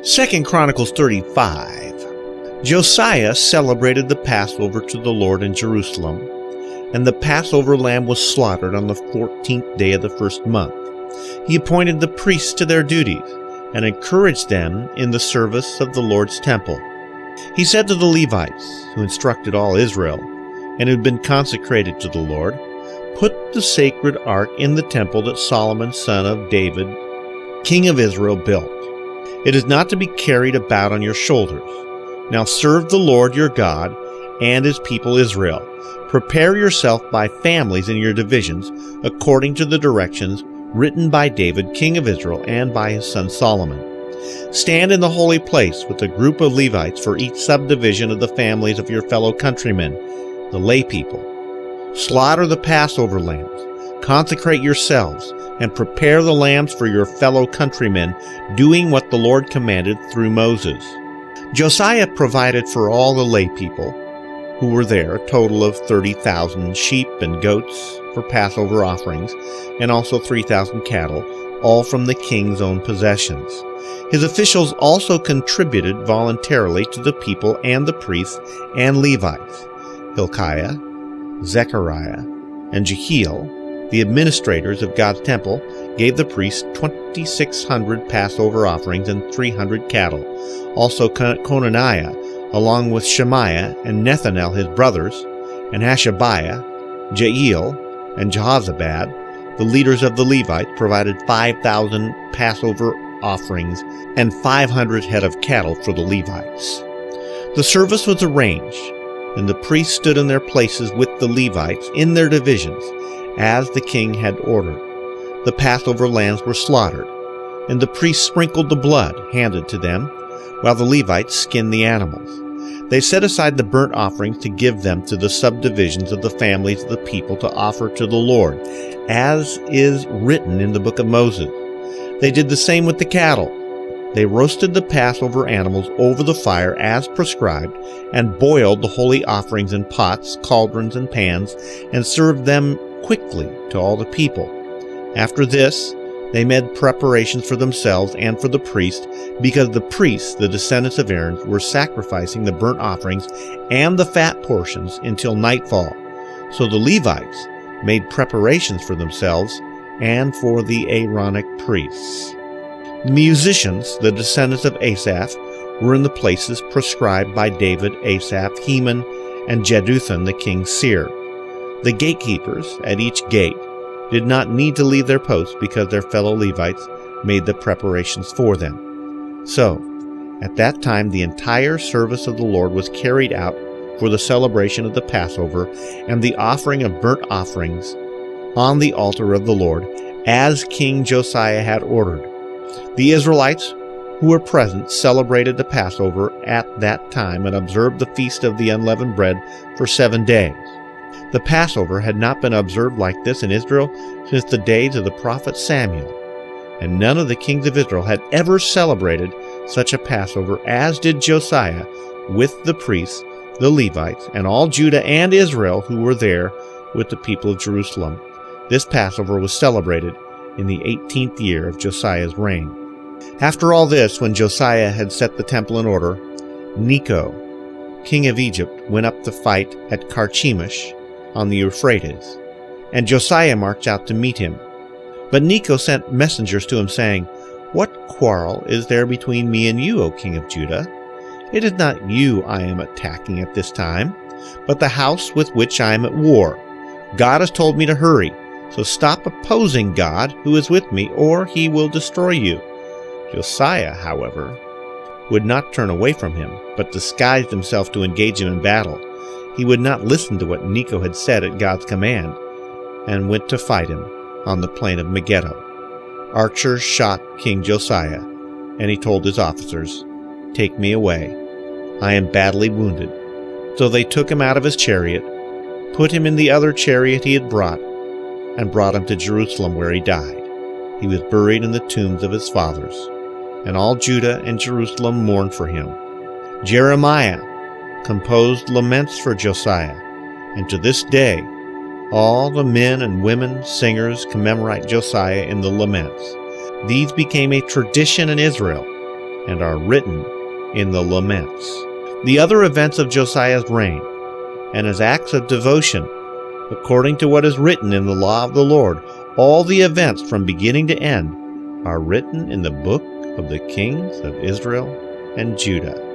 2 Chronicles 35. Josiah celebrated the Passover to the Lord in Jerusalem, and the Passover lamb was slaughtered on the 14th day of the first month. He appointed the priests to their duties and encouraged them in the service of the Lord's temple. He said to the Levites, who instructed all Israel, and who had been consecrated to the Lord, "Put the sacred ark in the temple that Solomon son of David, king of Israel, built. It is not to be carried about on your shoulders. Now serve the Lord your God and his people Israel. Prepare yourself by families in your divisions, according to the directions written by David, king of Israel, and by his son Solomon. Stand in the holy place with a group of Levites for each subdivision of the families of your fellow countrymen, the lay people. Slaughter the Passover lambs. Consecrate yourselves, and prepare the lambs for your fellow countrymen, doing what the Lord commanded through Moses." Josiah provided for all the lay people who were there a total of 30,000 sheep and goats for Passover offerings, and also 3,000 cattle, all from the king's own possessions. His officials also contributed voluntarily to the people and the priests and Levites. Hilkiah, Zechariah, and Jehiel, the administrators of God's temple, gave the priests 2,600 Passover offerings and 300 cattle. Also Conaniah, along with Shemaiah and Nethanel his brothers, and Hashabiah, Jael, and Jehozabad, the leaders of the Levites, provided 5,000 Passover offerings and 500 head of cattle for the Levites. The service was arranged, and the priests stood in their places with the Levites in their divisions, as the king had ordered. The Passover lambs were slaughtered, and the priests sprinkled the blood handed to them, while the Levites skinned the animals. They set aside the burnt offerings to give them to the subdivisions of the families of the people to offer to the Lord, as is written in the book of Moses. They did the same with the cattle. They roasted the Passover animals over the fire as prescribed, and boiled the holy offerings in pots, cauldrons, and pans, and served them quickly to all the people. After this, they made preparations for themselves and for the priests, because the priests, the descendants of Aaron, were sacrificing the burnt offerings and the fat portions until nightfall. So the Levites made preparations for themselves and for the Aaronic priests. The musicians, the descendants of Asaph, were in the places prescribed by David, Asaph, Heman, and Jeduthun the king's seer. The gatekeepers at each gate did not need to leave their posts because their fellow Levites made the preparations for them. So, at that time the entire service of the Lord was carried out for the celebration of the Passover and the offering of burnt offerings on the altar of the Lord, as King Josiah had ordered. The Israelites who were present celebrated the Passover at that time and observed the feast of the unleavened bread for 7 days. The Passover had not been observed like this in Israel since the days of the prophet Samuel, and none of the kings of Israel had ever celebrated such a Passover as did Josiah with the priests, the Levites, and all Judah and Israel who were there with the people of Jerusalem. This Passover was celebrated in the 18th year of Josiah's reign. After all this, when Josiah had set the temple in order, Necho, king of Egypt, went up to fight at Carchemish on the Euphrates, and Josiah marched out to meet him. But Necho sent messengers to him, saying, "What quarrel is there between me and you, O king of Judah? It is not you I am attacking at this time, but the house with which I am at war. God has told me to hurry, so stop opposing God who is with me, or he will destroy you." Josiah, however, would not turn away from him, but disguised himself to engage him in battle. He would not listen to what Necho had said at God's command, and went to fight him on the plain of Megiddo. Archers shot King Josiah, and he told his officers, "Take me away. I am badly wounded." So they took him out of his chariot, put him in the other chariot he had brought, and brought him to Jerusalem, where he died. He was buried in the tombs of his fathers, and all Judah and Jerusalem mourned for him. Jeremiah composed laments for Josiah, and to this day all the men and women singers commemorate Josiah in the laments. These became a tradition in Israel, and are written in the Laments. The other events of Josiah's reign and his acts of devotion, according to what is written in the law of the Lord, all the events from beginning to end, are written in the book of the kings of Israel and Judah.